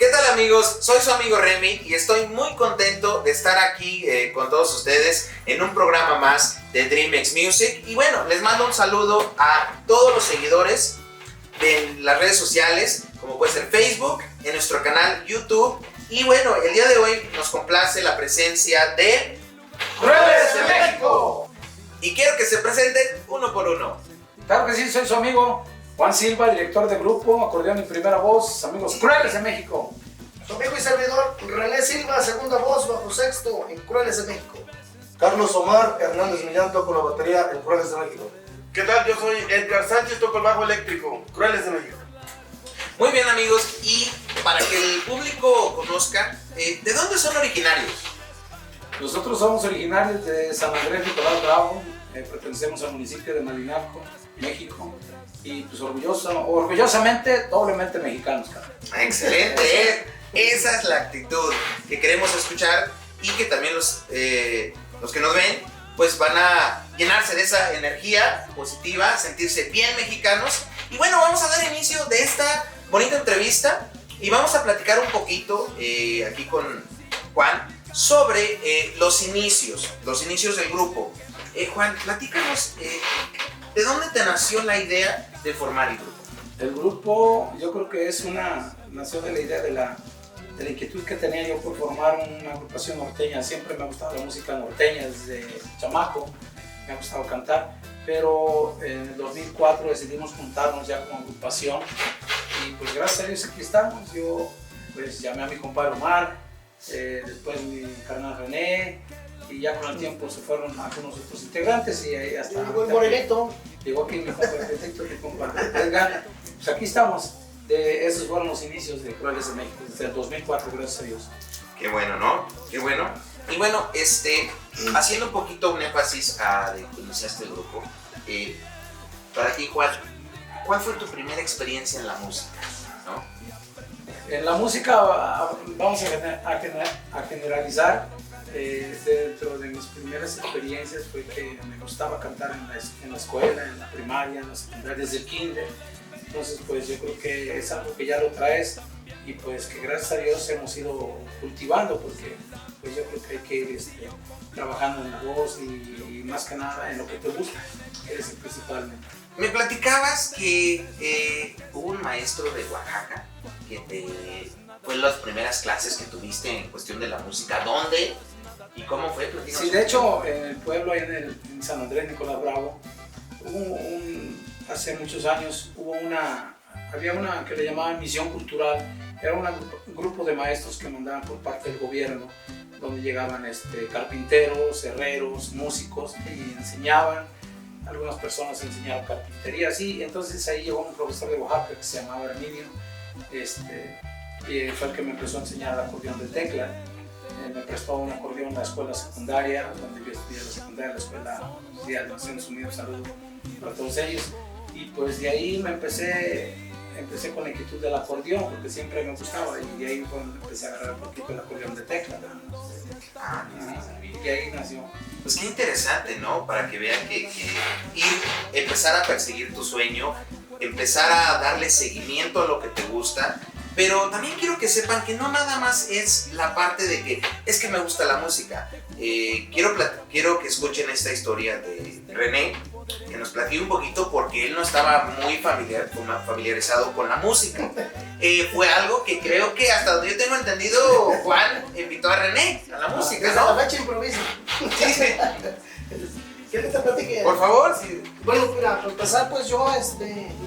¿Qué tal amigos? Soy su amigo Remy y estoy muy contento de estar aquí con todos ustedes en un programa más de DreamX Music. Y bueno, les mando un saludo a todos los seguidores de las redes sociales, como puede ser Facebook, en nuestro canal YouTube. Y bueno, el día de hoy nos complace la presencia de ¡Crueles de México! Y quiero que se presenten uno por uno. Claro que sí, soy su amigo Juan Silva, director del grupo, acordeón y primera voz, amigos Crueles de México. Su amigo y servidor René Silva, segunda voz bajo sexto en Crueles de México. Carlos Omar Hernández Millán, toco la batería en Crueles de México. ¿Qué tal? Yo soy Edgar Sánchez, toco el bajo eléctrico, Crueles de México. Muy bien amigos, y para que el público conozca, ¿de dónde son originarios? Nosotros somos originarios de San Andrés Nicolás Bravo, pertenecemos al municipio de Malinalco, México, y pues orgullosamente, doblemente mexicanos, cara. Excelente, esa es la actitud que queremos escuchar y que también los que nos ven pues van a llenarse de esa energía positiva, sentirse bien mexicanos. Y bueno, vamos a dar inicio de esta bonita entrevista y vamos a platicar un poquito aquí con Juan sobre los inicios del grupo. Juan, platícanos, ¿de dónde te nació la idea de formar el grupo? El grupo, yo creo que nació de la idea de la inquietud que tenía yo por formar una agrupación norteña. Siempre me ha gustado la música norteña desde chamaco, me ha gustado cantar, pero en el 2004 decidimos juntarnos ya como agrupación y pues gracias a Dios aquí estamos. Yo pues llamé a mi compadre Omar, después mi carnal René, y ya con el tiempo se fueron algunos otros integrantes y ahí hasta... Llegó el morenito. Llegó aquí mi compadre Edgar. Pues aquí estamos. Esos fueron los inicios de Crueles de México, desde el 2004, gracias a Dios. Qué bueno, ¿no? Qué bueno. Y bueno, haciendo un poquito un énfasis a de que iniciaste el grupo, para ti, Juan, ¿cuál fue tu primera experiencia en la música? ¿No? En la música, vamos a generalizar, dentro de mis primeras experiencias fue que me gustaba cantar en la escuela, en la primaria, en la secundaria, desde el kinder. Entonces pues yo creo que es algo que ya lo traes y pues que gracias a Dios hemos ido cultivando, porque pues yo creo que hay que ir trabajando en la voz y más que nada en lo que te gusta, que es principalmente. Me platicabas que hubo un maestro de Oaxaca que fue las primeras clases que tuviste en cuestión de la música. ¿Dónde y cómo fue? Platícanos. Sí, de hecho en el pueblo, ahí en San Andrés Nicolás Bravo, hace muchos años había una que le llamaban Misión Cultural. Era un grupo de maestros que mandaban por parte del gobierno, donde llegaban carpinteros, herreros, músicos y enseñaban. Algunas personas enseñaron carpintería, así. Entonces ahí llegó un profesor de Oaxaca que se llamaba Herminio, y fue el que me empezó a enseñar el acordeón de tecla. Me prestó un acordeón en la escuela secundaria, donde yo estudié la secundaria, la escuela de Naciones Unidas. Saludo para todos ellos. Y pues de ahí empecé con la inquietud del acordeón, porque siempre me gustaba, y de ahí empecé a agarrar un poquito el acordeón de tecla. Y ahí nació. Pues qué interesante, ¿no? Para que vean que empezar a perseguir tu sueño, empezar a darle seguimiento a lo que te gusta. Pero también quiero que sepan que no nada más es la parte de que es que me gusta la música. Quiero que escuchen esta historia de René, que nos platique un poquito porque él no estaba muy familiarizado con la música. Fue algo que creo que hasta donde yo tengo entendido, Juan invitó a René a la música, Desde ¿no? la fecha improvisa. Sí. ¿Quieres que te platique? Por favor, sí. Bueno, mira, para empezar, pues yo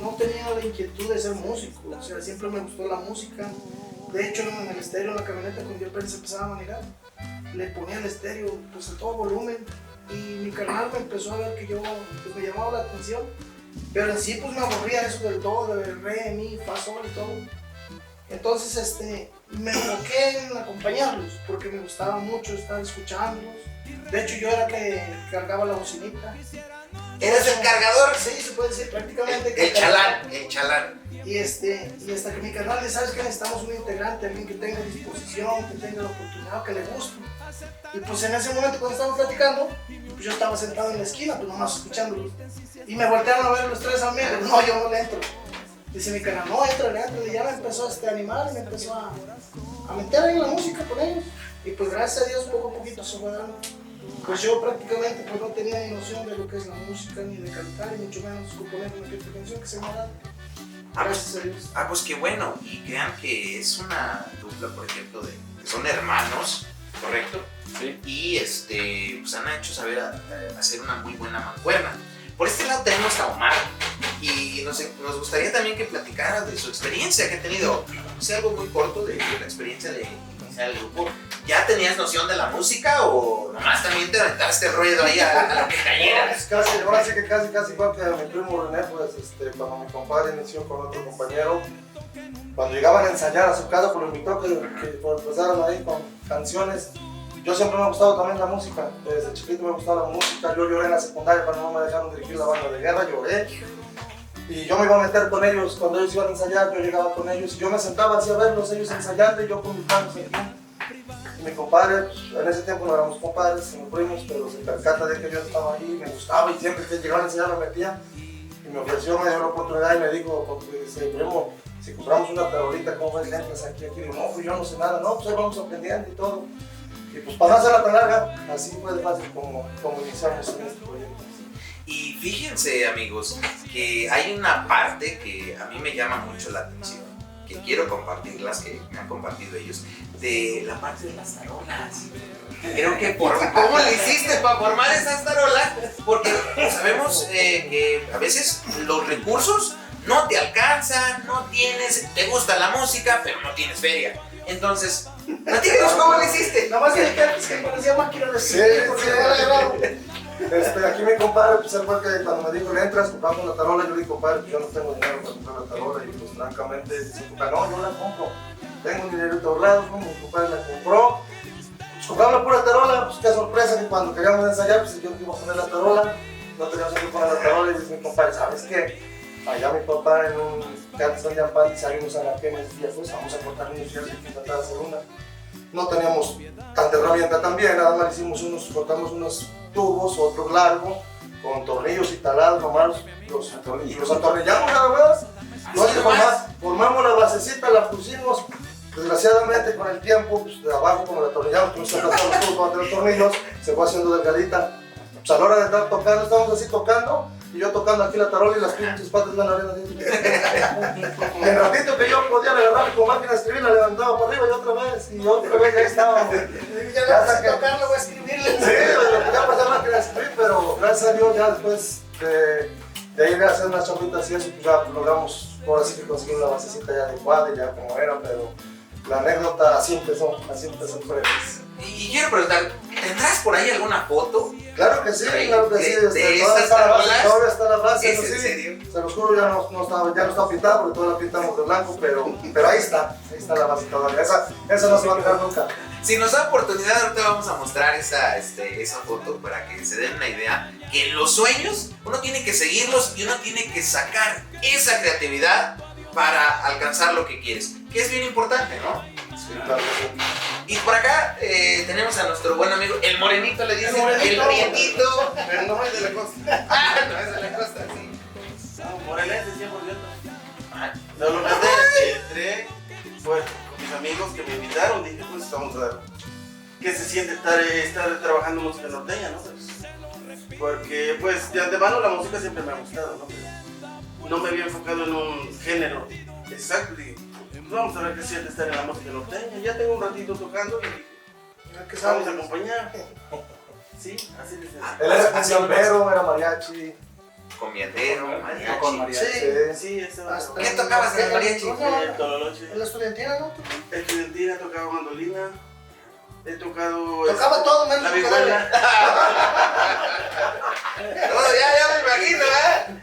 no tenía la inquietud de ser músico. O sea, siempre me gustó la música. De hecho, en el estéreo, en la camioneta, cuando yo apenas empezaba a manejar, le ponía el estéreo pues a todo volumen. Y mi carnal me empezó a ver que yo pues, me llamaba la atención. Pero en sí, pues me aburría eso del do, del re, mi, fa, sol y todo. Entonces, me enfoqué en acompañarlos, porque me gustaba mucho estar escuchándolos. De hecho, yo era que cargaba la bocinita. ¿Eres el cargador? Sí, se puede decir prácticamente. El chalán. Y hasta que mi carnal le sabes que necesitamos un integrante, alguien que tenga disposición, que tenga la oportunidad, que le guste. Y pues en ese momento cuando estábamos platicando, pues yo estaba sentado en la esquina, pues nomás escuchándolos. Y me voltearon a ver los tres amigos, no, yo no le entro. Dice mi canal, no, entra, y ya me empezó a animar, me empezó a meter ahí en la música con ellos. Y pues gracias a Dios poco a poquito se fue dando. Pues yo prácticamente pues no tenía ni noción de lo que es la música, ni de cantar, y mucho menos componer una que otra canción que se me da. Gracias a Dios. Pues qué bueno. Y crean que es una dupla, por ejemplo, que son hermanos, ¿correcto? Sí. Y pues han hecho saber hacer una muy buena mancuerna. Por este lado tenemos a Omar y nos gustaría también que platicara de su experiencia que ha tenido. Sé algo muy corto de la experiencia de iniciar el grupo. ¿Ya tenías noción de la música o nomás también te aventaste ruedo ahí a lo que cayera? Pues casi, ahora sí que casi igual que a mi primo René, pues cuando mi compadre inició con otro compañero, cuando llegaban a ensayar a su casa, por lo invitó que empezaron ahí con canciones. Yo siempre me ha gustado también la música, desde chiquito me gustaba la música. Yo lloré en la secundaria cuando no me dejaron dirigir la banda de guerra, lloré. Y yo me iba a meter con ellos, cuando ellos iban a ensayar, yo llegaba con ellos y yo me sentaba así a verlos, ellos ensayando y yo con mis manos aquí. Y mi compadre, en ese tiempo no éramos compadres, sino primos, pero se percata de que yo estaba ahí, me gustaba y siempre que llegaban a enseñar me metía. Y me ofreció, me dio la oportunidad y me dijo, porque dice, primo, si compramos una tarolita, ¿cómo ves? Entras aquí. Digo, no, pues yo no sé nada, no, pues ahí vamos aprendiendo y todo. Y pues para no hacerla tan larga, así fue de fácil como iniciamos en este proyecto. Y fíjense, amigos, que hay una parte que a mí me llama mucho la atención, que quiero compartirlas, que me han compartido ellos, de la parte de las tarolas. Creo que ¿cómo le hiciste para formar esas tarolas? Porque sabemos que a veces los recursos no te alcanzan, no tienes, te gusta la música, pero no tienes feria. Entonces, platícanos cómo le hiciste. Nada más que que parecía máquina de Sí, porque aquí mi compadre, pues él fue que cuando me dijo, le entras, compramos la tarola, yo le dije, compadre, pues yo no tengo dinero para comprar la tarola, y pues francamente, dice, no, yo la compro, tengo un dinerito ahorrado, mi compadre la compró, pues compramos la pura tarola, pues qué sorpresa que cuando queríamos ensayar, pues yo iba a poner la tarola, no teníamos que poner la tarola, y dice mi compadre, ¿sabes qué? Allá mi papá en un canto de Yampán y salimos a la que me decía, pues vamos a cortar unos fierros y tratar de hacer una. No teníamos tanta herramienta también, nada más cortamos unos tubos, otro largo, con tornillos y talados, nomás los atornillamos nada más. Formamos la basecita, la pusimos, desgraciadamente con el tiempo, pues de abajo como la atornillamos, nos sacamos los tubos para los tornillos, se fue haciendo delgadita. Pues a la hora de estar tocando, estábamos así tocando, y yo tocando aquí la tarola y las pinches patas de la arena. Y el ratito que yo podía agarrar con máquina de escribir, la levantaba para arriba y otra vez ahí estábamos. Ya no sé tocarlo, voy a escribirle. Sí, ya pasé máquina de escribir, pero gracias a Dios ya después de ir a hacer unas chapitas y eso, pues ya logramos, ahora sí que conseguir una basecita ya adecuada y ya como era, pero la anécdota así empezó Fredes. Y quiero preguntar, ¿tendrás por ahí alguna foto? Claro que sí, claro que sí. ¿De Todavía estas tarolas? Todavía está la base, ¿Es eso en sí. serio? Se los juro, ya no está pintada porque todavía la pintamos de blanco, pero ahí está la base todavía. Esa no se va a tirar nunca. Si nos da oportunidad, ahorita vamos a mostrar esa foto para que se den una idea que en los sueños uno tiene que seguirlos y uno tiene que sacar esa creatividad para alcanzar lo que quieres, que es bien importante, ¿no? Sí, claro que sí. Y por acá tenemos a nuestro buen amigo, el morenito, le dicen, el prietito. Pero no es de la costa. No es de la costa, sí. No, morelense 100%. Ajá. No, lo mandé, entré, pues, con mis amigos que me invitaron, dije, pues vamos a ver qué se siente estar trabajando música norteña, ¿no? Pues, porque, pues, de antemano la música siempre me ha gustado, ¿no? Pero no me había enfocado en un género exacto, dije, pues vamos a ver qué se siente estar en la música norteña. Ya tengo un ratito tocando y vamos a acompañar. Sí, así les Él era cancionero, era mariachi. Combiadero, mariachi. Con mariachi. Sí, eso. ¿Qué tocabas en el mariachi? El tololoche. En la estudiantina, ¿no? Estudiantina, tocaba mandolina. He tocado. Tocaba todo menos la lo que vihuela. Todo, ya me imagino, ¿eh?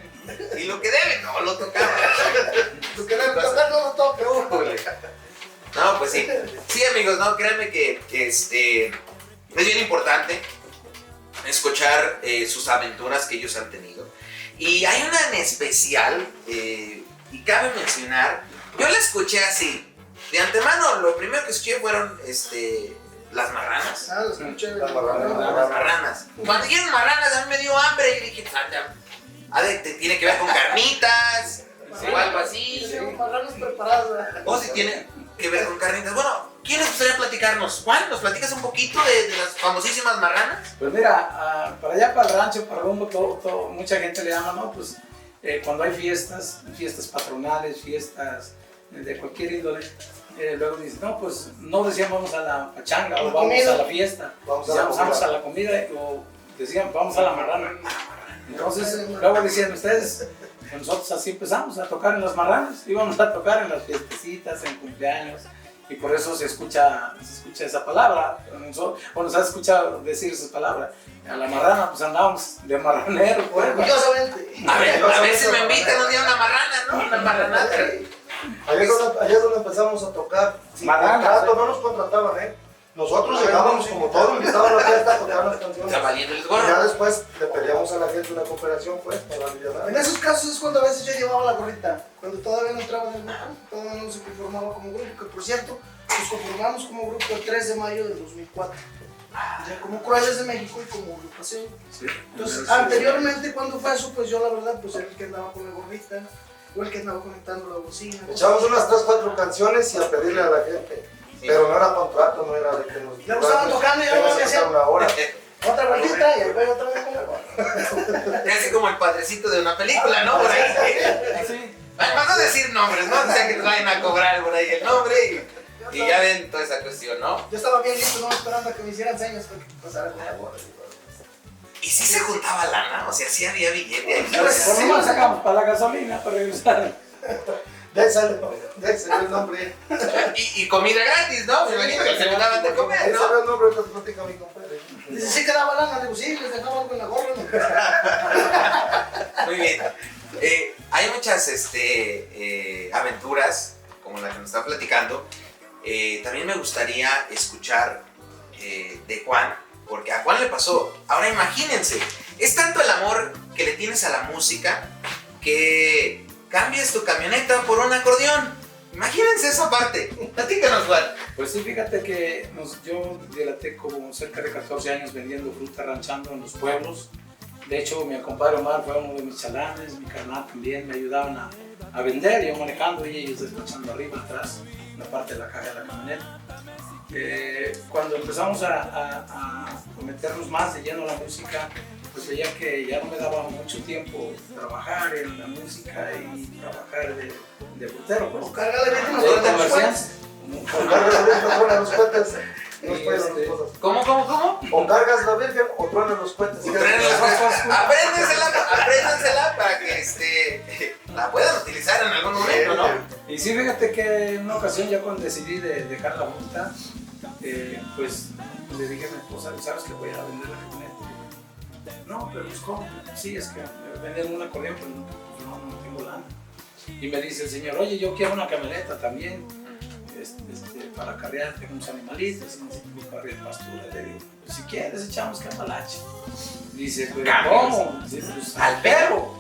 Y lo que debe, no lo tocaba. Lo que debe tocar no lo toca. No, pues sí. Sí, amigos, no, créanme que es bien importante escuchar sus aventuras que ellos han tenido. Y hay una en especial, y cabe mencionar, yo la escuché así. De antemano, lo primero que escuché fueron las marranas. Ah, lo escuché. Las marranas. Las marranas. Cuando dijeron marranas, a mí me dio hambre y dije, tiene que ver con carnitas. o algo así. Teníamos marranos preparados. ¿verdad? O si tiene que ver con carnitas. Bueno, ¿quién les gustaría platicarnos? Juan, ¿nos platicas un poquito de las famosísimas marranas? Pues mira, para allá, para el rancho, para Rumbo, mucha gente le llama, ¿no? Pues cuando hay fiestas patronales, fiestas de cualquier índole, luego dicen, no, pues no decían vamos a la pachanga o vamos a la fiesta, decíamos vamos a la comida o decían vamos a la marrana. Entonces, luego decían ustedes, nosotros así empezamos a tocar en las marranas, íbamos a tocar en las fiestecitas, en cumpleaños. Y por eso se escucha esa palabra, o nos has escuchado decir esa palabra. A la marrana, pues andábamos de marranero. Pues. Orgullosamente. A ver si me invitan un día a una marrana, ¿no? Una marranada. Allá es donde empezamos a tocar. Sin Marranas, contrato, no nos contrataban, ¿eh? Nosotros llegábamos como todo, invitaban a la fiesta a tocar las canciones. Está valiendo el Y gorro. ya después le pedíamos a la gente una cooperación, pues, para En aliviar. esos casos es cuando a veces yo llevaba la gorrita, cuando todavía no entraba en el grupo, todavía no se conformaba como grupo, que por cierto, nos conformamos como grupo el 3 de mayo del 2004. Ya como Crueles de México y como agrupación. Sí. Entonces, anteriormente cuando fue eso, pues yo la verdad, pues era el que andaba con la gorrita, o el que andaba conectando la bocina. Echamos unas 3, 4 canciones y a pedirle a la gente. Pero no era contrato, no era de que nos... Le gustaban tocando y yo tengas no que hacía estar una hora. otra gordita y ahí voy otra vez con la gorra. Casi como el padrecito de una película, ¿no? Por ahí. Sí. Para no decir nombres, ¿no? O sea, que nos vayan a cobrar por ahí el nombre y ya ven toda esa cuestión, ¿no? Yo estaba bien listo, no esperando a que me hicieran señas para que pasara con la gorra. Y sí se juntaba lana, o sea, sí había billete ahí. Por lo menos sacamos para la gasolina, para regresar. De ahí salió el nombre. Y comida gratis, ¿no? Me imagino que se le daban de comer, Ahí ¿no? salió el nombre que platica mi compadre. Dice, sí que daba lana, digo, sí, les dejaba algo en la gorra. Muy bien. Hay muchas aventuras, como la que nos está platicando. También me gustaría escuchar de Juan, porque a Juan le pasó. Ahora imagínense, es tanto el amor que le tienes a la música que cambias tu camioneta por un acordeón. Imagínense esa parte. Platícanos, Juan. Pues sí, fíjate que yo dilaté como cerca de 14 años vendiendo fruta, ranchando en los pueblos. De hecho, mi compadre Omar fue uno de mis chalanes, mi carnal también me ayudaban a vender, yo manejando y ellos despachando arriba, atrás, la parte de la caja de la camioneta. Cuando empezamos a meternos más de lleno a la música, pues veía que ya no me daba mucho tiempo trabajar en la música y trabajar de frutero. Pues. O cárgale bien unos De 40 comerciante. Cargas la Virgen, truena los cohetes. No Sí, pueden las cosas. ¿Cómo? O cargas la Virgen o truenan los cohetes. Apréndensela para que la puedan utilizar en algún momento, ¿no? Y sí, fíjate que en una ocasión ya cuando decidí de dejar la fruta, pues le dije a mi esposa, ¿sabes que voy a vender la camioneta? No, pero pues ¿cómo? Sí, es que venden un acordeón, pero no tengo lana. Y me dice el señor, oye, yo quiero una camioneta también, para carrear, tengo unos animalitos, necesito carrear pastura. Le digo, pues si quieres echamos cambalache. Dice, pero ¿cómo? Dice, pues al pelo.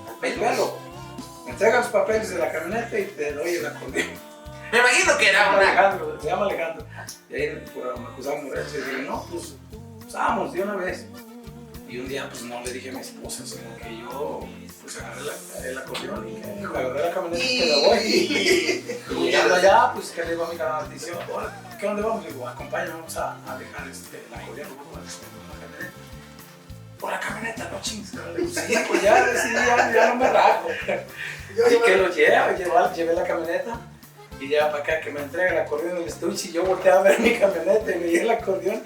Me entrega los papeles de la camioneta y te doy el acordeón. Me imagino que era Se llama Alejandro. Y ahí por Macusán Morelos, le dije, no, pues vamos de una vez. Y un día pues no le dije a mi esposa, sino que yo pues agarré el acordeón y agarré la camioneta y que me voy. Y llegando allá, pues que le digo a mi canal, dice, ¿qué dónde vamos? Le digo, acompáñame, vamos a dejar el acordeón la camioneta. Por la camioneta, no chingues. Le digo, sí, pues ya decidí, ya no me rajo. Y que lo llevé la camioneta. Y ya para acá que me entrega el acordeón en el estuche y yo volteé a ver mi camioneta y me di el acordeón.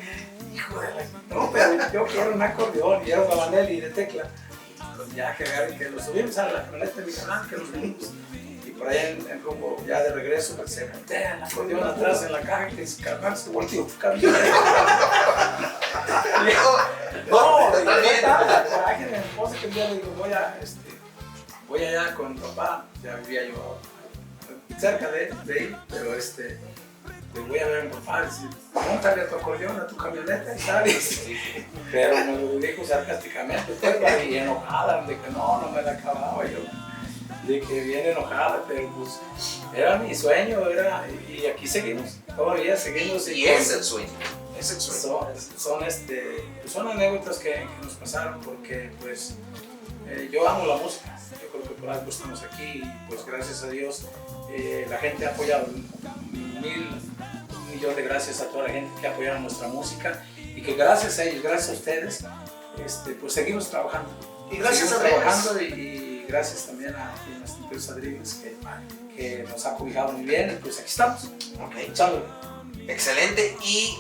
Hijo de la... No, pero yo quiero un acordeón y era un Gabanelli de tecla. Pues ya que lo subimos a la camioneta de mi canal, que nos vinimos. Y por ahí en rumbo ya de regreso pues, se voltea el acordeón atrás en la caja y dice, carnal, se volteó tu camioneta. No, también la coraje de mi esposa que un día le digo, voy allá con mi papá, ya vivía yo cerca de él, pero le voy a ver a mi papá y decir, móntale tu acordeón a tu camioneta y sales. Pero me lo dijo sarcásticamente, y enojada, de que no me la acababa yo, de que bien enojada, pero pues era mi sueño, y aquí seguimos, todavía seguimos. Y es el sueño. Es el sueño. Son anécdotas que nos pasaron porque pues Yo amo la música, yo creo que por algo estamos aquí y pues gracias a Dios la gente ha apoyado, un millón de gracias a toda la gente que ha apoyado nuestra música y que gracias a ellos, gracias a ustedes, pues seguimos trabajando. Y gracias seguimos a Dreams. trabajando y gracias también a nuestra empresa Dreams que nos ha cobijado muy bien y pues aquí estamos, Ok. echándole. Excelente. Y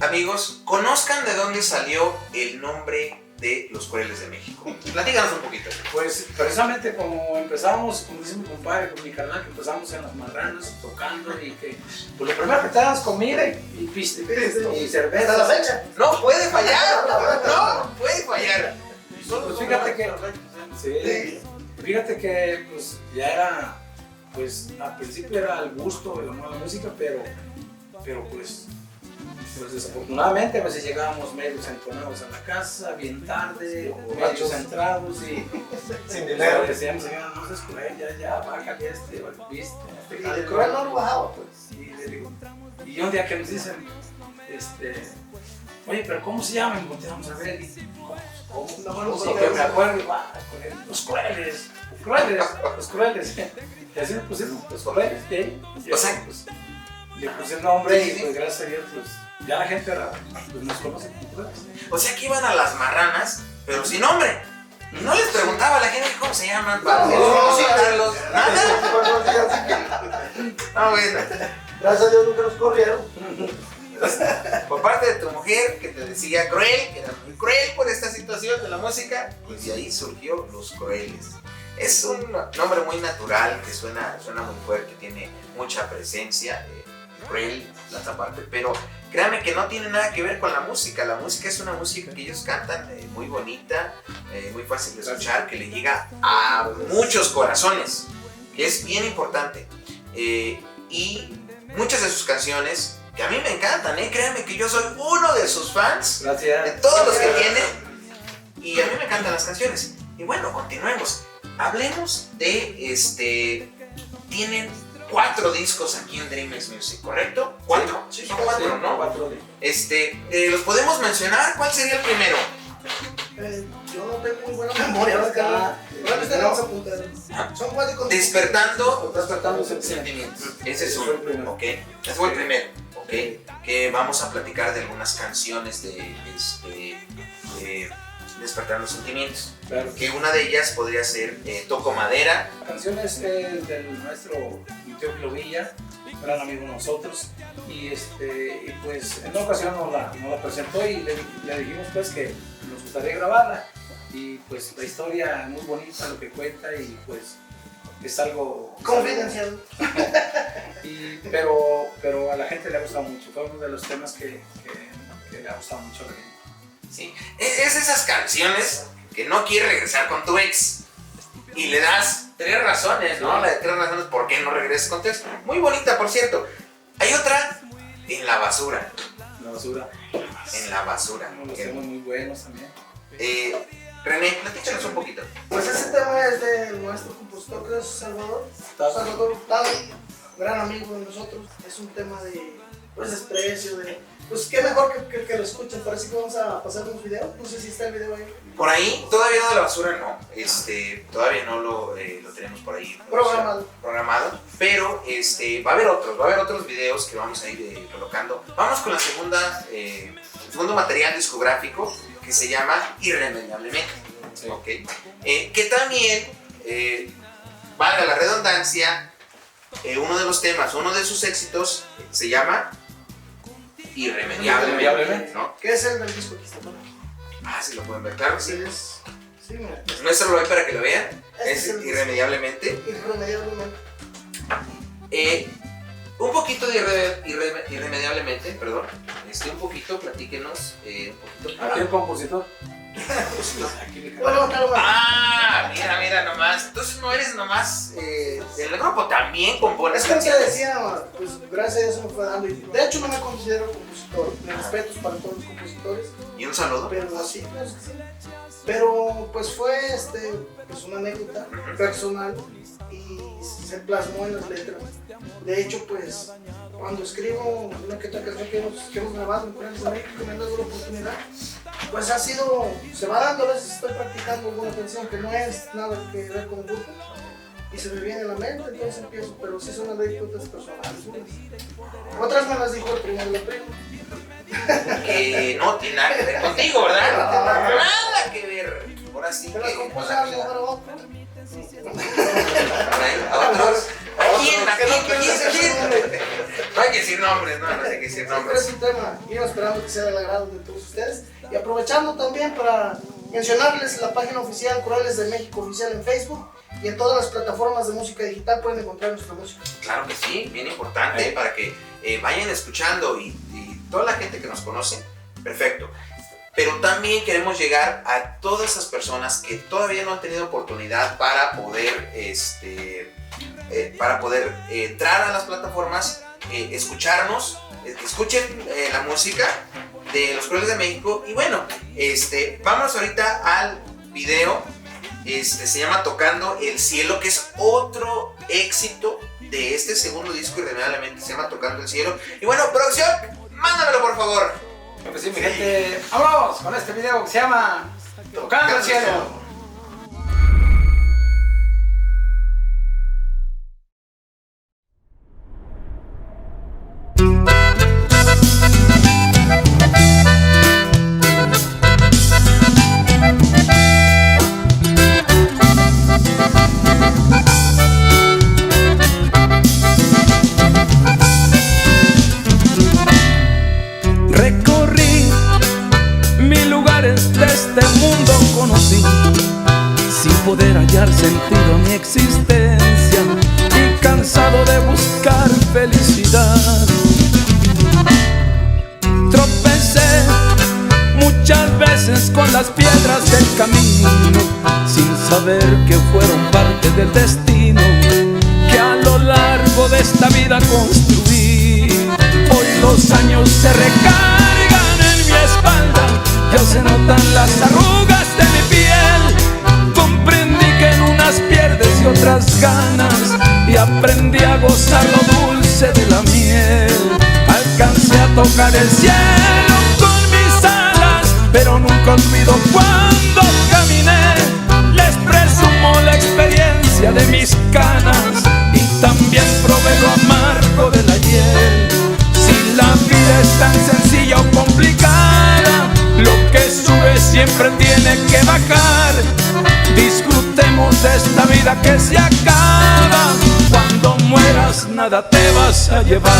amigos, conozcan de dónde salió el nombre de Los Crueles de México. Platícanos un poquito. Pues precisamente como empezamos, como dice mi compadre, con mi carnal, que empezamos en las marranas tocando y que pues lo primero que te das comida y piste y cerveza. Hasta la fecha. No puede fallar, no puede fallar. Pues fíjate que, sí, fíjate que pues ya era, pues al principio era el gusto, el amor a la música, pero pues desafortunadamente a veces llegábamos medios entonados a la casa, bien tarde, o medios entrados y Sin dinero. decíamos, no seas cruel, ya, bájale viste. Y de cruel no lo bajaba, pues. Y le digo, y un día que nos dicen, oye, pero ¿cómo se llama? Y volteamos a ver, y ¿cómo? No, Sí, que me acuerdo, los crueles, los crueles. Y así nos pusimos, los crueles, y O sea, pues, le puse el nombre y pues gracias a Dios, pues ya la gente ahora pues, nos conoce como crueles. O sea que iban a las marranas, pero sin nombre. No les preguntaba a la gente cómo se llaman para citarlos. Nada. Ah, bueno. Gracias a Dios nunca nos corrieron. Por parte de tu mujer que te decía cruel, que era muy cruel por esta situación de la música, pues de ahí surgió Los Crueles. Es un nombre muy natural, que suena muy fuerte, tiene mucha presencia, cruel, la otra parte, pero créanme que no tiene nada que ver con la música. La música es una música que ellos cantan muy bonita, muy fácil de escuchar, que le llega a muchos corazones, que es bien importante. Y muchas de sus canciones, que a mí me encantan, créanme que yo soy uno de sus fans, de Gracias. todos los que tienen, y a mí me encantan las canciones. Y bueno, continuemos. Hablemos de, tienen 4 discos aquí en Dreamers Music, ¿correcto? ¿4? Sí, Son 4, ¿no? 4 ¿Los podemos mencionar? ¿Cuál sería el primero? Yo no tengo muy buena memoria, ¿verdad? Bueno, tenemos apuntar. Son 4 con... Despertando Despertando Sentimientos. Ese es Ese fue el uno, primero. ¿ok? Ese fue el primero, ¿ok? Que vamos a platicar de algunas canciones de Despertando Sentimientos. Claro. Que una de ellas podría ser Toco Madera. La canción es del maestro Teófilo Villa, gran amigo de nosotros, y pues en una ocasión nos la presentó y le dijimos pues que nos gustaría grabarla, y pues la historia es muy bonita lo que cuenta y pues es algo Confidencial. pero a la gente le ha gustado mucho, fue uno de los temas que le ha gustado mucho a la gente. Sí. Es esas canciones que no quieres regresar con tu ex y le das 3 razones, ¿no? La de 3 razones por qué no regresas con tu ex. Muy bonita, por cierto. Hay otra, En la basura. La basura, En la basura. unos temas muy buenos también. René, platícanos un poquito. Pues ese tema es del maestro compositor, creo que es Salvador Hurtado, gran amigo de nosotros. Es un tema de pues, desprecio, pues qué mejor que lo escuchen. Parece que vamos a pasar unos videos. No sé si está el video ahí. Por ahí, todavía no de la basura, no. Todavía no lo tenemos por ahí programado. Pero va a haber otros videos que vamos a ir colocando. Vamos con el segundo material discográfico que se llama Irremediablemente. Sí. ¿Okay? Que también, valga la redundancia, uno de los temas, uno de sus éxitos se llama Irremediablemente, ¿no? ¿Qué es el del disco que está por ahí? Ah, sí lo pueden ver, claro, sí. Sí, mira. Muéstralo ahí para que lo vean. Este Es es el Irremediablemente. Irremediablemente. Un poquito de Irremediablemente, perdón. Un poquito, platíquenos. Un poquito. Aquí el compositor. Aquí mi Voy a levantar la mano. Ah, mira nomás. Entonces no eres nomás del grupo, también compones Es que te canciones. decía, pues gracias a Dios se me fue dando. De hecho, no me considero compositor. Mis respetos para todos los compositores. Y un saludo. Pero sí, pues sí. Pero pues fue pues, una anécdota personal y se plasmó en las letras. De hecho, pues cuando escribo una que otra canción que hemos grabado en Crueles de México, me han dado la oportunidad. pues se va dando, a veces estoy practicando alguna canción que no es nada que ver con el grupo y se me viene a la mente, entonces empiezo, pero sí son anécdotas personales. Otras me las dijo el primo de la prima. Que no tiene nada que ver contigo, ¿verdad? Nada que ver. Ahora sí ¿Te las que... compuse a lo mejor a otro? ¿A otros? ¿A quién? ¿A Que no quién? quiero decir su nombre. No hay que decir nombres, no hay que decir Pero nombres. es un tema, iba esperando que sea del agrado de todos ustedes y aprovechando también para mencionarles la página oficial Corales de México Oficial en Facebook y en todas las plataformas de música digital pueden encontrar nuestra música. Claro que sí, bien importante para que vayan escuchando y toda la gente que nos conoce, perfecto. Pero también queremos llegar a todas esas personas que todavía no han tenido oportunidad para poder entrar a las plataformas, escucharnos, escuchen la música de Los Corales de México. Y bueno, vamos ahorita al video. Se llama Tocando el Cielo, que es otro éxito de este segundo disco, irremediablemente se llama Tocando el Cielo. Y bueno, producción, mándamelo por favor. Pues sí, mi gente, vámonos con este video que se llama Tocando el Cielo. Recorrí mil lugares de este mundo, conocí sin poder hallar sentido a mi existencia y cansado de buscar felicidad. Tropecé muchas veces con las piedras del camino sin saber que fueron parte del destino que a lo largo de esta vida construí. Hoy los años se recargan en mi espalda, ya se notan las arrugas de mi piel. Comprendí que en unas pierdes y otras ganas y aprendí a gozar lo dulce de la miel. Alcancé a tocar el cielo con mis alas, pero nunca olvido cuando caminé. Les presumo la experiencia de mis canas y también probé lo amargo de la hiel. Si la vida es tan sencilla o complicada, lo que sube siempre tiene que bajar. Disfrutemos de esta vida que se acaba. Cuando mueras nada te vas a llevar.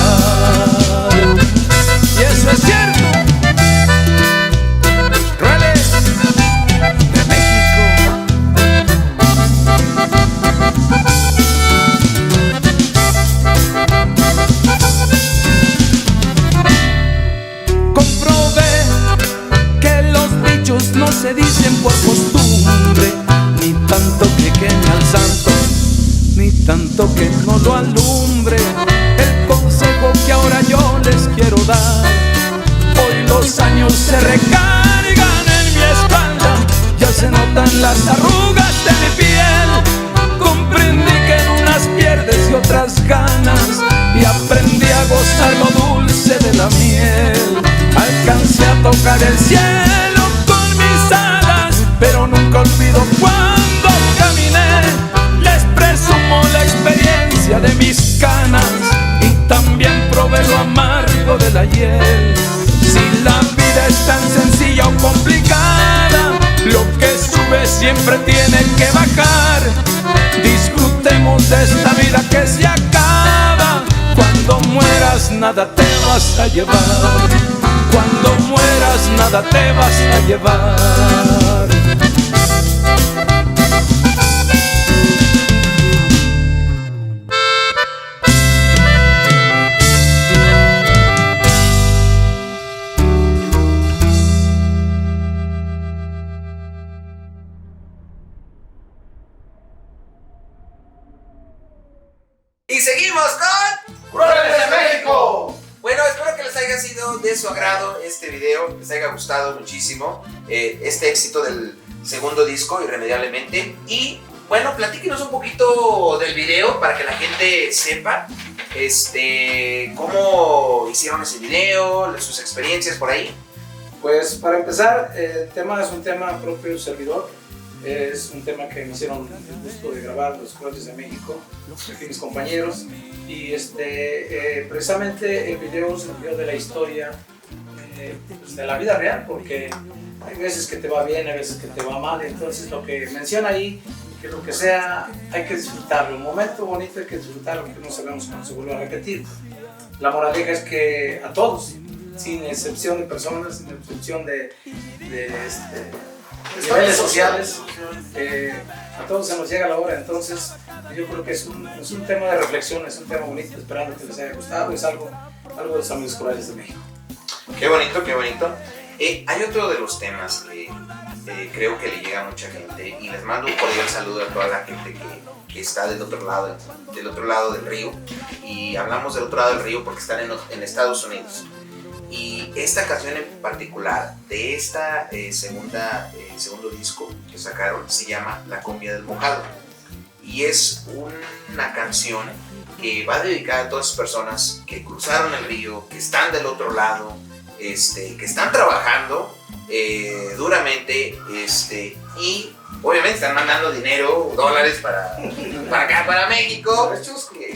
Y eso es cierto. Corales de México. Comprobé que los dichos no se dicen por costumbre, ni tanto que queme al santo, ni tanto que no lo alumbre. El consejo que ahora yo les quiero dar: hoy los años se recargan en mi espalda, ya se notan las arrugas de mi piel. Comprendí que en unas pierdes y otras ganas y aprendí a gozar lo dulce de la miel. Alcancé a tocar el cielo con mis alas, pero nunca olvido cuando caminé. Les presumo la experiencia de mis canas y también probé lo amargo de la hiel. Si la vida es tan sencilla o complicada, lo que sube siempre tiene que bajar. Disfrutemos de esta vida que se acaba. Cuando mueras nada te vas a llevar. Cuando mueras nada te vas a llevar. Y seguimos con ¡Corales de México! Bueno, espero que les haya sido de su agrado este video, les haya gustado muchísimo este éxito del segundo disco, irremediablemente. Y bueno, platíquenos un poquito del video para que la gente sepa cómo hicieron ese video, sus experiencias por ahí. Pues para empezar, el tema es un tema propio del servidor. Es un tema que me hicieron el gusto de grabar los Crueles de México, aquí mis compañeros. Y precisamente el video es el video de la historia pues de la vida real, porque hay veces que te va bien, hay veces que te va mal. Entonces lo que menciona ahí, que lo que sea, hay que disfrutarlo. Un momento bonito hay que disfrutarlo, que no sabemos cuándo se vuelve a repetir. La moraleja es que a todos, sin excepción de personas, sin excepción de niveles sociales, a todos se nos llega la hora. Entonces yo creo que es un tema de reflexión, es un tema bonito, esperando que les haya gustado. Es algo de los Amigos Crueles de México. Qué bonito, qué bonito. Hay otro de los temas que creo que le llega a mucha gente, y les mando un cordial saludo a toda la gente que está del otro lado del río. Y hablamos del otro lado del río porque están en Estados Unidos. Y esta canción en particular de esta segundo disco que sacaron se llama La Cumbia del Mojado, y es una canción que va dedicada a todas las personas que cruzaron el río, que están del otro lado, que están trabajando duramente, y obviamente están mandando dinero, dólares para acá, para México,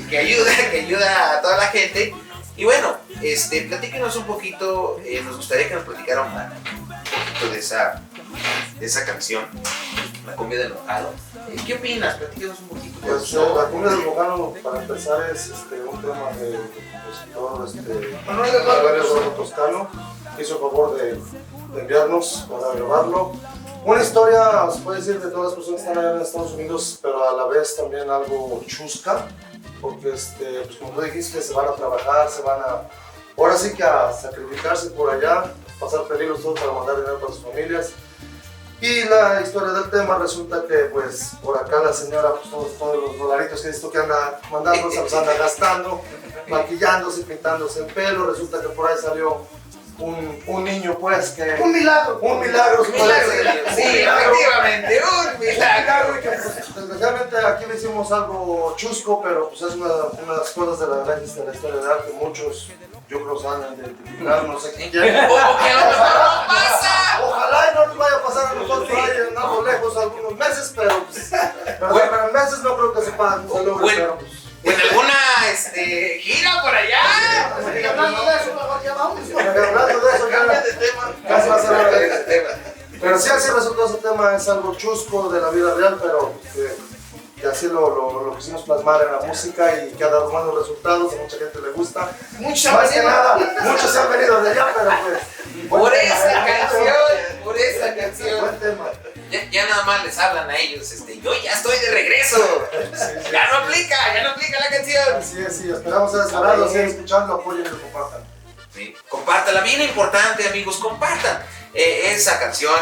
que ayuda a toda la gente. Y bueno, platíquenos un poquito, nos gustaría que nos platicaran un poquito de esa canción, La Cumbia del Mojado. ¿Qué opinas? Platíquenos un poquito. Pues La Cumbia del Mojado, para empezar, es un tema del compositor Manuel Eduardo Toscano, que hizo el favor de enviarnos para grabarlo. Una historia, se puede decir, de todas las personas que están allá en Estados Unidos, pero a la vez también algo chusca, porque pues como tú dijiste, se van a trabajar, ahora sí que a sacrificarse por allá, pasar peligros todo para mandar dinero para sus familias. Y la historia del tema resulta que pues por acá la señora, pues todos los dolaritos que esto que anda mandando, se los anda gastando, maquillándose, pintándose el pelo. Resulta que por ahí salió un niño, pues, que... Un milagro. Un milagro. Sí, efectivamente, un milagro. Y que, pues, desgraciadamente aquí le hicimos algo chusco, pero pues es una de las cosas de la historia de arte. Muchos, yo creo, saben identificar, no sé quién. Ojalá y no nos vaya a pasar a nosotros ahí andando lejos algunos meses, pero en meses no creo que se logre, pero pues... ¿En alguna gira por allá? Hablando de eso, mejor ya vamos. Hablando de eso, Cambia de tema. casi va a ser hora de ese tema. Pero sí, así resultó ese tema, es algo chusco de la vida real, pero que así lo quisimos plasmar en la música y que ha dado buenos resultados, a mucha gente le gusta. Más que nada, muchos se han venido de allá, pero pues... Por esa canción. Buen tema. Ya nada más les hablan a ellos, yo ya estoy de regreso. Ya no aplica la canción. Así es, sí, esperamos ser descargados, sigan escuchando, apoyen y lo compartan. Sí, compártala, bien importante, amigos, compartan esa canción,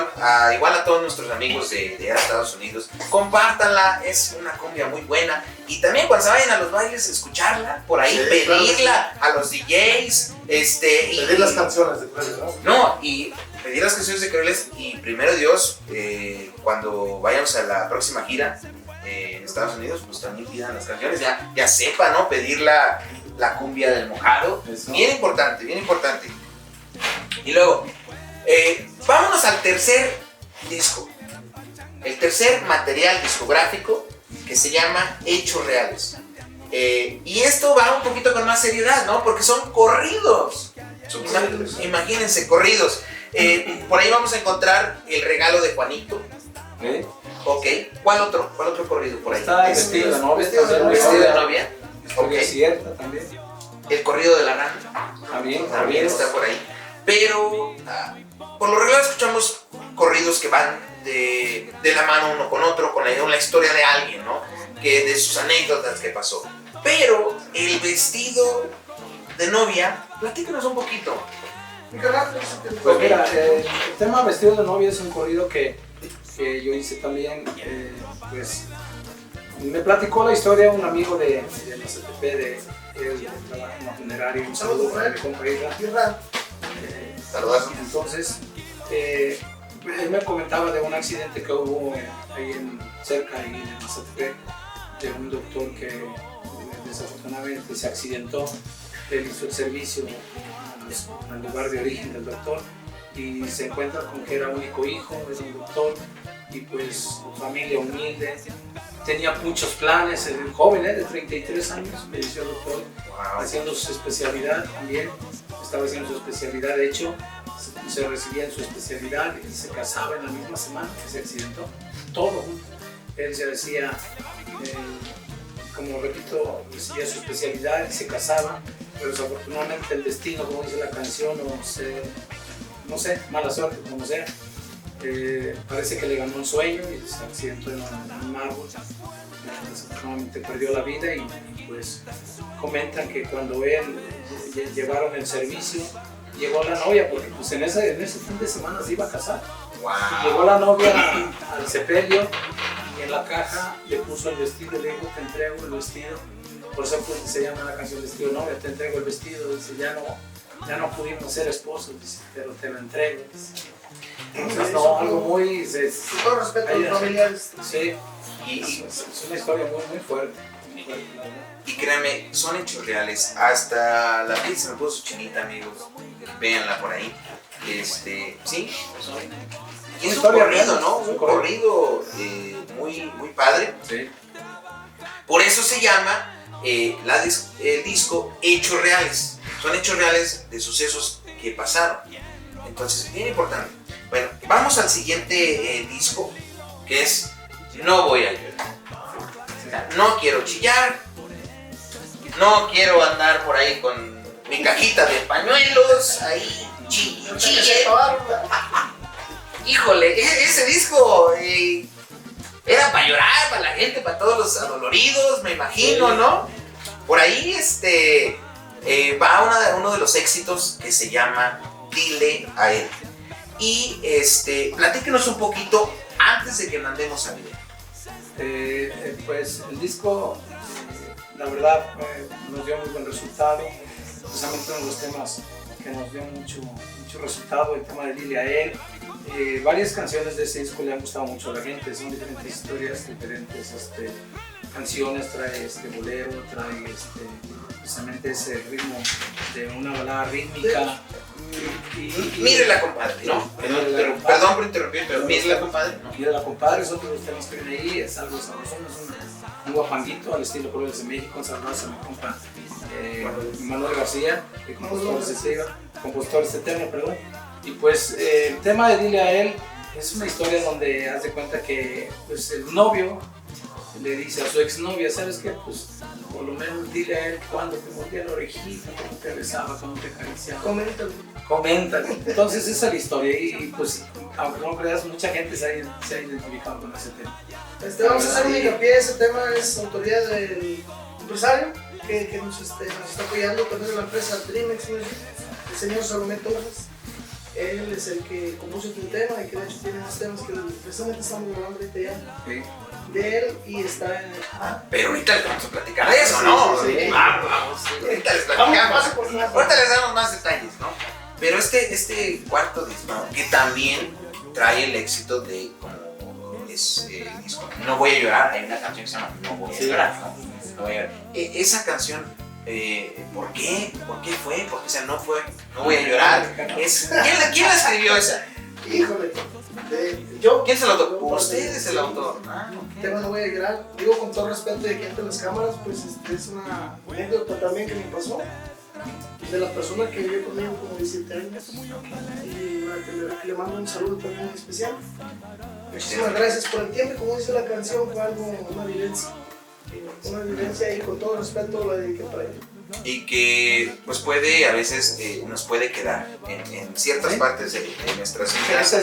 igual a todos nuestros amigos de Estados Unidos, compártanla, es una cumbia muy buena. Y también cuando se vayan a los bailes, escucharla, por ahí, sí, pedirla a los DJs, pedir las canciones de Crueles, ¿no? No, y pedir las canciones de Crueles, y primero Dios, cuando vayamos a la próxima gira en Estados Unidos, pues también pidan las canciones, ya sepan, ¿no? Pedir la cumbia del mojado. Eso. Bien importante, bien importante. Y luego, vámonos al tercer disco, el tercer material discográfico, que se llama Hechos Reales. Y esto va un poquito con más seriedad, ¿no? Porque son corridos. Imagínense, corridos. Por ahí vamos a encontrar El Regalo de Juanito. Ok, ¿cuál otro corrido por ahí? Está Vestido de Novia. Vestido de Novia. Okay. Cierta también. El Corrido de la Rana. También está por ahí. Pero por lo regular escuchamos corridos que van de la mano uno con otro, con la historia de alguien, ¿no? Que de sus anécdotas que pasó. Pero el Vestido de Novia, platícanos un poquito. Pues mira, el tema Vestido de Novia es un corrido que yo hice también, pues me platicó la historia un amigo de MCTP, él trabaja en una funeraria. Un saludo para mi compa Irra. Saludazo. Entonces, él me comentaba de un accidente que hubo ahí cerca de MCTP, de un doctor que desafortunadamente se accidentó. Él hizo el servicio al lugar de origen del doctor y se encuentra con que era único hijo, es un doctor y pues familia humilde. Tenía muchos planes, el joven de 33 años, me decía el doctor, haciendo su especialidad también, estaba haciendo su especialidad, de hecho se recibía en su especialidad y se casaba en la misma semana que se accidentó, todo. Él se decía, como repito, recibía su especialidad y se casaba, pero desafortunadamente el destino, como dice la canción, no sé, mala suerte, como sea. Parece que le ganó un sueño y se accidentó en un árbol. Desafortunadamente perdió la vida y pues comentan que cuando él llevaron el servicio, llegó la novia, porque pues en ese fin de semana se iba a casar. Y llegó la novia al sepelio y en la caja le puso el vestido, le dijo, te entrego el vestido. Por eso pues, se llama la canción Vestido Novia, te entrego el vestido. Dice, ya no pudimos ser esposos, dice, pero te lo entrego. Dice. Entonces, no, algo muy... Con todo respeto a los familiares. Sí, es una historia muy fuerte. Y créanme, son hechos reales. Hasta la piel se me puso chinita, amigos. Véanla por ahí. Sí, y es un corrido, ¿no? Un corrido muy padre. Sí. Por eso se llama el disco Hechos Reales. Son hechos reales de sucesos que pasaron. Entonces, bien importante. Bueno, vamos al siguiente disco, que es No Voy a Llorar. O sea, no quiero chillar, no quiero andar por ahí con mi cajita de pañuelos, ahí chille. Híjole, ese disco era para llorar, para la gente, para todos los adoloridos, me imagino, ¿no? Por ahí va uno de los éxitos que se llama Dile a él. Y platíquenos un poquito antes de que mandemos a video. Pues el disco, la verdad, nos dio muy buen resultado. Precisamente uno de los temas que nos dio mucho resultado, el tema de Dile a él. Varias canciones de ese disco le han gustado mucho a la gente, son diferentes historias, diferentes canciones, trae bolero, trae precisamente ese ritmo de una balada rítmica. Mírela, compadre, ¿no? Perdón por interrumpir, pero mírela, compadre, ¿no? Mírela, compadre, es otro de los temas que viene ahí, es algo sabroso, es un guapanguito al estilo Provincias de México, sabroso, mi compa Manuel García, que compositor eterno, perdón. Y pues el tema de Dile a él es una historia donde haz de cuenta que pues, el novio le dice a su exnovia, ¿sabes qué? Pues por lo menos dile a él cuando te mordía la orejita, cuando te besaba, cuando te acariciaba. Coméntale. Entonces esa es la historia y pues aunque no creas, mucha gente se ha identificado con ese tema. Vamos a hacer un hincapié, ese tema es autoría del empresario que nos está apoyando también en la empresa Dreamex Music, el señor Salomé Torres. Él es el que compuso este tema y que de hecho tiene más temas que precisamente estamos hablando ahorita ya. Sí. De él y está en... Pero ahorita les vamos a platicar de eso, ¿no? Sí. Vamos, ahorita les platicamos. Ahorita Ahorita les damos más detalles, ¿no? Pero este cuarto disco, que también trae el éxito de como es el disco No Voy a Llorar, hay una canción que se llama No Voy a Llorar, ¿no? No Voy a Llorar. Esa canción, ¿por qué? ¿Por qué fue? Porque o sea, no voy a llorar. ¿Quién la escribió esa? Híjole, ¿Quién es el autor? Usted es el autor. El tema No Voy a Llorar, digo con todo respeto de aquí ante las cámaras, pues es una anécdota también que me pasó de la persona que vivió conmigo como 17 años y que le mando un saludo también muy especial. Muchísimas gracias por el tiempo, como dice la canción, fue una vivencia y con todo respeto la dediqué para él. Y que pues a veces nos puede quedar en ciertas partes de nuestras vidas.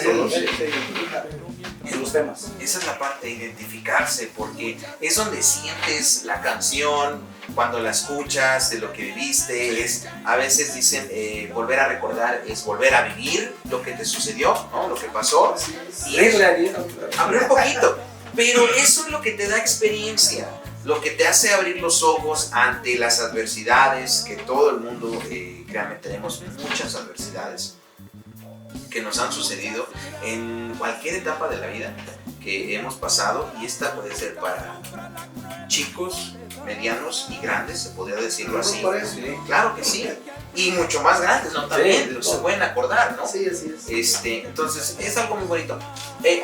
En los temas. Esa es la parte de identificarse, porque es donde sientes la canción, cuando la escuchas, de lo que viviste. A veces dicen volver a recordar es volver a vivir lo que te sucedió, ¿no? Lo que pasó. Y abrir un poquito. Pero eso es lo que te da experiencia, lo que te hace abrir los ojos ante las adversidades, que todo el mundo, créanme, tenemos muchas adversidades que nos han sucedido en cualquier etapa de la vida que hemos pasado, y esta puede ser para chicos, medianos y grandes, se podría decirlo así. Por eso. Sí. Claro que sí. Y mucho más grandes, ¿no? También, Sí, de los que todo. se pueden acordar, ¿no? Sí, así es. Entonces, es algo muy bonito.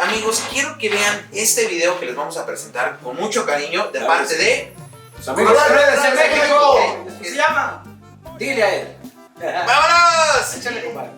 Amigos, quiero que vean este video que les vamos a presentar con mucho cariño de Claro parte que sí. de... Sus amigos ¡Colores de México! ¿Cómo se llama? Dile a él. ¡Vámonos! Échale, compadre.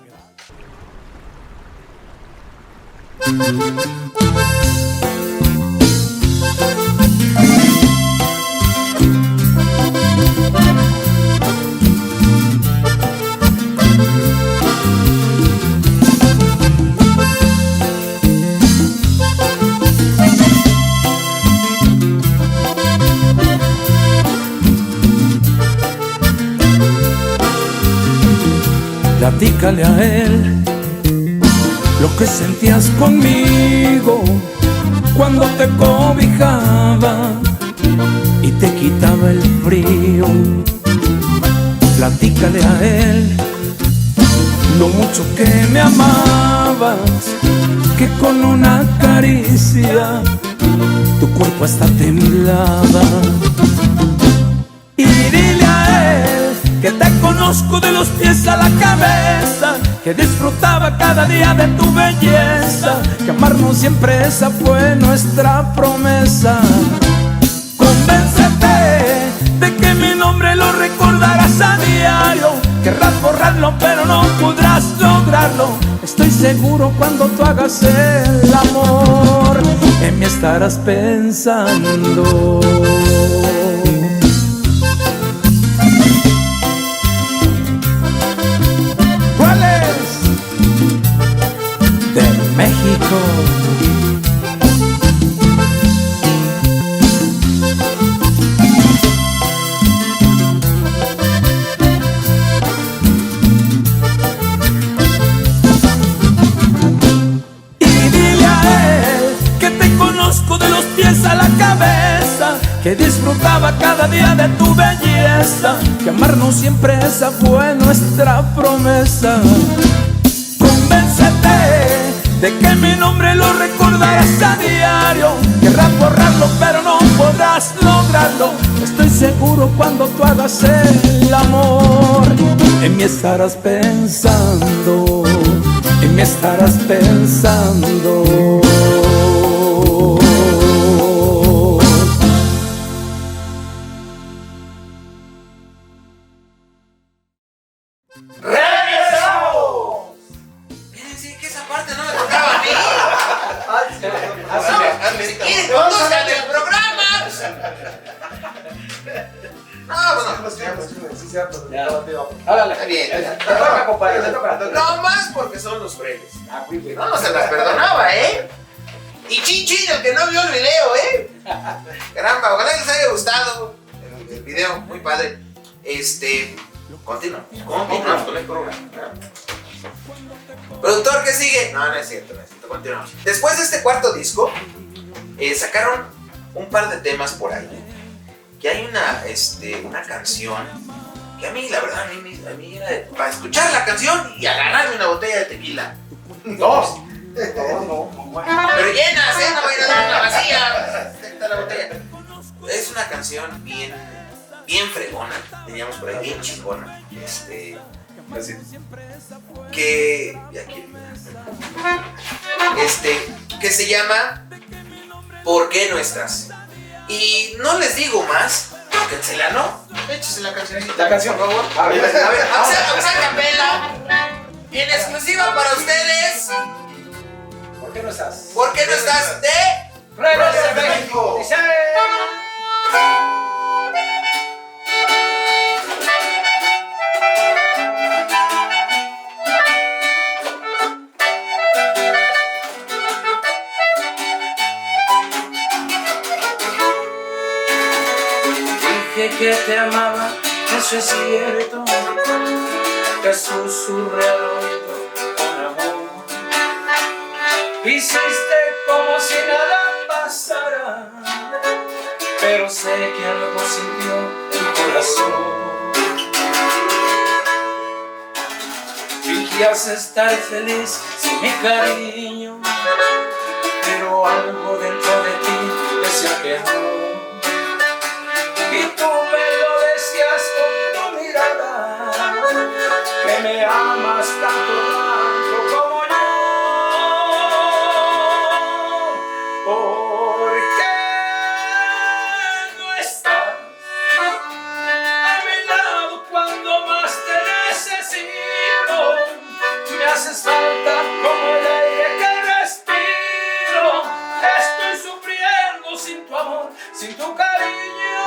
Platícale a él lo que sentías conmigo cuando te cobijaba y te quitaba el frío. Platícale a él lo mucho que me amabas, que con una caricia tu cuerpo hasta temblaba. Y dile a él que te conozco de los pies a la cabeza, que disfrutaba cada día de tu belleza, que amarnos siempre esa fue nuestra promesa. Convéncete de que mi nombre lo recordarás a diario, querrás borrarlo pero no podrás lograrlo. Estoy seguro cuando tú hagas el amor, en mí estarás pensando. De México. Y dile a él que te conozco de los pies a la cabeza, que disfrutaba cada día de tu belleza, que amarnos siempre esa fue nuestra promesa. Convéncete de que mi nombre lo recordarás a diario, querrás borrarlo pero no podrás lograrlo. Estoy seguro cuando tú hagas el amor, en mí estarás pensando, en mí estarás pensando. Fíjense que esa parte no me tocaba a mí. ¡Miren, No, conduzcan el programa! No, bueno, Sí, cierto. Ya. Está Háblale. está bien. Te toca, compadre, te toca. No más porque son los frailes. Ah, güey, güey. No se las perdonaba, ¿eh? Y chin chin, el que no vio el video, ¿eh? Caramba, ojalá les haya gustado el video, muy padre. Continuamos con el programa. Productor, ¿qué sigue? No, no es cierto, continuamos. Después de este cuarto disco, sacaron un par de temas por ahí. Que hay una canción que a mí, la verdad, a mí era para escuchar la canción y agarrarme una botella de tequila. Dos. Pero llenas, no voy a dar una vacía. Está la botella. Es una canción bien fregona. Teníamos por ahí bien chingona. Que. Que se llama ¿Por qué no estás? Y no les digo más. Tóquensela, ¿no? Échese la cancioncita. La canción, por favor. A ver, Vamos a capela. En exclusiva para ustedes. ¿por qué no estás? ¿Por qué no estás de? ¡Frailes de México! Dice. Dije que te amaba, eso es cierto, te susurré al oído con amor. Hiciste como si nada pasara, pero sé que algo sintió el corazón. Fingías estar feliz sin mi cariño, pero algo dentro de ti decía que no. Y tú amas tanto como yo. ¿Por qué no estás a mi lado cuando más te necesito? Me haces falta como el aire que respiro. Estoy sufriendo sin tu amor, sin tu cariño.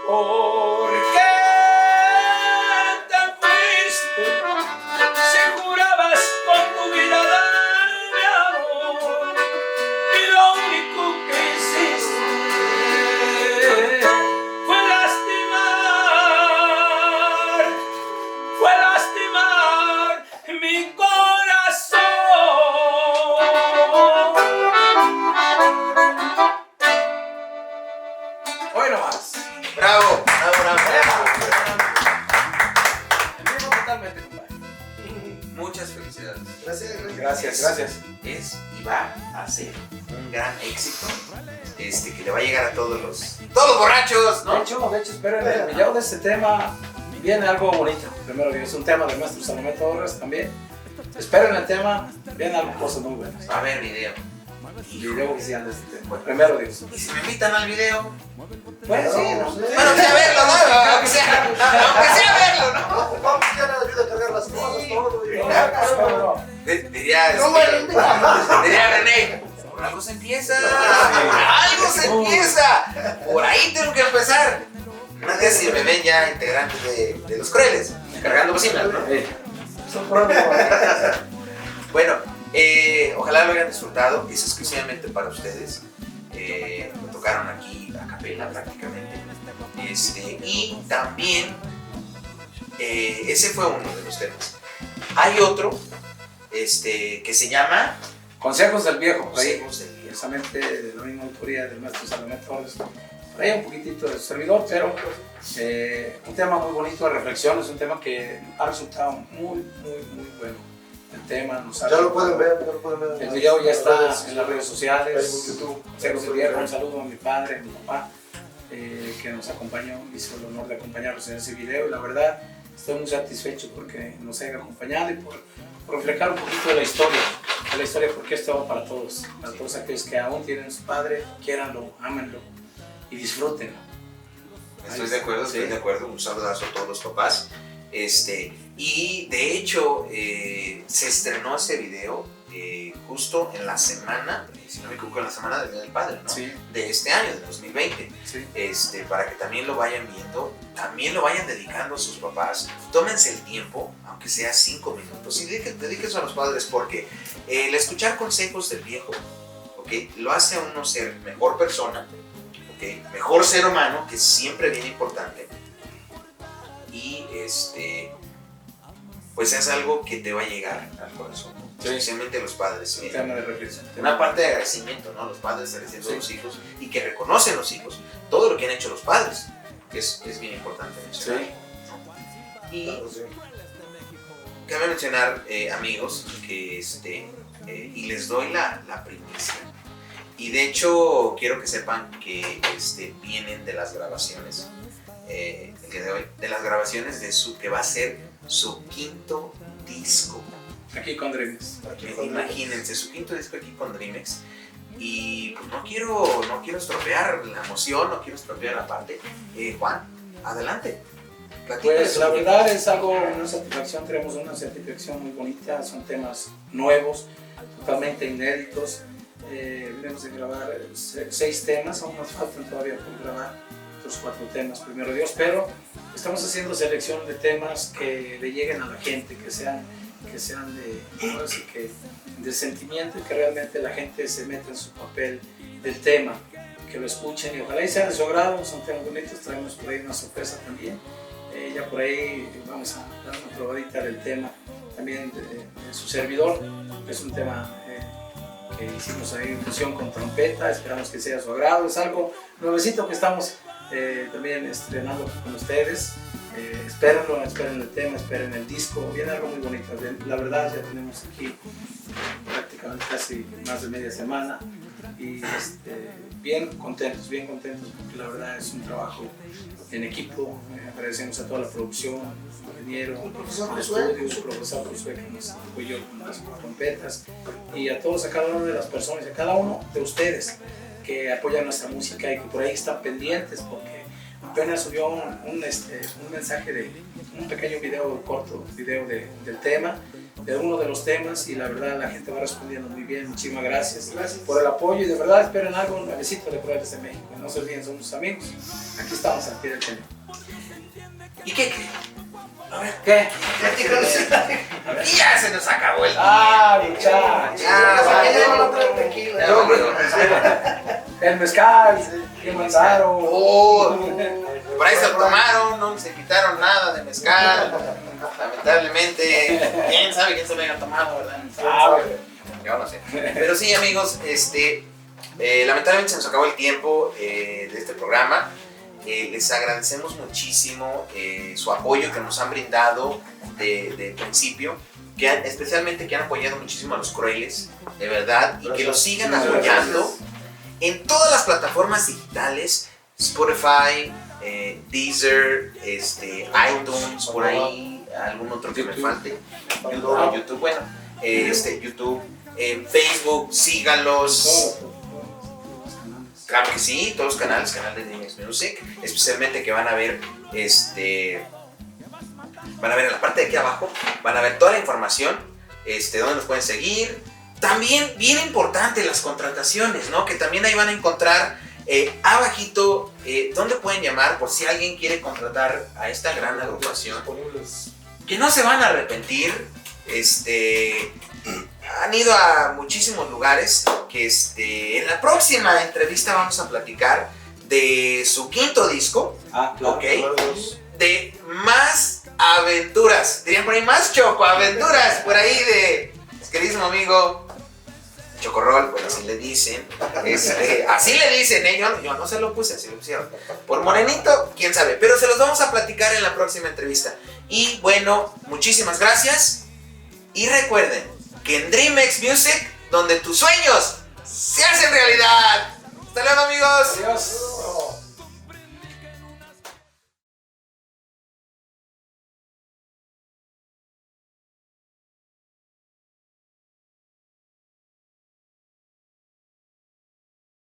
¿Por qué te fuiste si jurabas con tu vida darme amor? Y lo único que hiciste fue lastimar mi corazón. Hoy nomás. Bravo, bravo, bravo. En vivo totalmente, compadre. Muchas felicidades. Gracias. Es y va a ser un gran éxito que le va a llegar a todos los borrachos, De ¿no? hecho, esperen, el video de este tema viene algo bonito. Primero es un tema del maestro Salomé Torres también. Esperen el tema, vienen algo, cosas muy buenas. Va a haber video. El video oficial de este tema. Primero Dios. Y si me invitan al video, Bueno, sí, no. bueno, que a verlo, ¿no? Aunque sea verlo, ¿no? Vamos a ayuda a cargar las cosas, todo. Diría René, por algo se empieza. Por ahí tengo que empezar. Más que si me ven ya integrantes de Los Crueles, cargando bocinas, ¿no? Bueno, ojalá lo hayan disfrutado. Es exclusivamente para ustedes. Lo tocaron aquí a capela prácticamente. Y también ese fue uno de los temas. Hay otro que se llama Consejos del Viejo, por ahí, Consejos del Viejo. precisamente de la misma autoría del maestro Salomé Torres. Por ahí un poquitito de su servidor, pero un tema muy bonito de reflexión, es un tema que ha resultado muy bueno. El tema nos ha... Ya lo pueden ver, El video ya está en las redes Facebook, sociales. YouTube. Consejos del Viejo, un saludo a mi padre, a mi papá, que nos acompañó, hizo el honor de acompañarnos en ese video, y la verdad estoy muy satisfecho porque nos hayan acompañado y por reflejar un poquito de la historia, porque esto va para todos aquellos que aún tienen su padre, quiéranlo, ámenlo y disfrútenlo. Estoy de acuerdo, un saludazo a todos los papás. Y de hecho se estrenó ese video justo en la semana, si no me equivoco, en la semana del Día del Padre, ¿no? Sí. De este año, de 2020. Sí. Para que también lo vayan viendo, también lo vayan dedicando a sus papás. Tómense el tiempo, aunque sea 5 minutos, y dedíquense a los padres, porque el escuchar consejos del viejo, ¿okay?, lo hace a uno ser mejor persona, ¿okay?, mejor ser humano, que es siempre bien importante. Y pues es algo que te va a llegar al corazón, ¿no? Sí. Especialmente los padres. Un tema de reflexión. Una parte de agradecimiento, ¿no? Los padres agradeciendo a los hijos y que reconocen los hijos todo lo que han hecho los padres, que es bien importante mencionar. Sí. Y cabe mencionar, amigos, que y les doy la primicia. Y de hecho, quiero que sepan que vienen de las grabaciones, el día de hoy, de las grabaciones de que va a ser su 5º disco. Aquí con Dreams. Imagínense, su 5º disco aquí con Dreamex. Y pues no quiero estropear la emoción, no quiero estropear la parte. Juan, adelante. Pues la verdad es una satisfacción, tenemos una satisfacción muy bonita, son temas nuevos, totalmente inéditos. Venimos de grabar 6 temas, aún nos faltan todavía por grabar otros 4 temas, primero Dios, pero estamos haciendo selección de temas que le lleguen a la gente, que sean de sentimiento, y que realmente la gente se meta en su papel del tema, que lo escuchen y ojalá y sea de su agrado. Son temas bonitos, traemos por ahí una sorpresa también. Ya por ahí vamos a dar una probadita del tema también de su servidor. Es un tema que hicimos ahí en fusión con trompeta, esperamos que sea de su agrado. Es algo nuevecito que estamos también estrenando con ustedes. Espérenlo, esperen el tema, esperen el disco, viene algo muy bonito. La verdad, ya tenemos aquí prácticamente casi más de media semana y bien contentos, porque la verdad es un trabajo en equipo. Agradecemos a toda la producción, al ingeniero, al estudio, al profesor Josué que nos apoyó con las trompetas, y a todos, a cada una de las personas, a cada uno de ustedes que apoyan nuestra música y que por ahí están pendientes, porque apenas subió un mensaje de un pequeño video, corto video del tema, de uno de los temas, y la verdad la gente va respondiendo muy bien. Muchísimas gracias por el apoyo, y de verdad esperen algo nuevecito de Crueles de México. No se olviden, somos amigos, aquí estamos al pie del cañón. ¿Y qué creen? A ver, ¿Qué? y ya se nos acabó el día. Ah, muchachos. ¿Para qué llevan otra tequila? Ya, amigo. El mezcal, que mandaron. Por ahí se lo tomaron, no se quitaron nada de mezcal. Lamentablemente, quién sabe quién se lo haya tomado, ¿verdad? Yo no sé. Pero sí, amigos, lamentablemente se nos acabó el tiempo de este programa. Les agradecemos muchísimo su apoyo que nos han brindado de principio, especialmente que han apoyado muchísimo a los Crueles, de verdad, y que los sigan apoyando en todas las plataformas digitales, Spotify, Deezer, iTunes, por ahí, algún otro que me falte, YouTube, bueno, YouTube, Facebook, síganlos. Claro que sí, todos los canales de Dreamix Music, especialmente que van a ver van a ver en la parte de aquí abajo, van a ver toda la información, dónde nos pueden seguir. También, bien importante, las contrataciones, ¿no? Que también ahí van a encontrar abajito dónde pueden llamar por si alguien quiere contratar a esta gran agrupación. Que no se van a arrepentir. Han ido a muchísimos lugares que en la próxima entrevista vamos a platicar de su quinto disco, ¿ok? De más aventuras, dirían por ahí más chocoaventuras, por ahí de queridísimo amigo Chocorrol, pues así le dicen, así le dicen, yo no se lo puse, así lo pusieron, por morenito, quién sabe, pero se los vamos a platicar en la próxima entrevista. Y bueno, muchísimas gracias, y recuerden que en Dreamix Music, donde tus sueños se hacen realidad. Hasta luego, amigos. Adiós.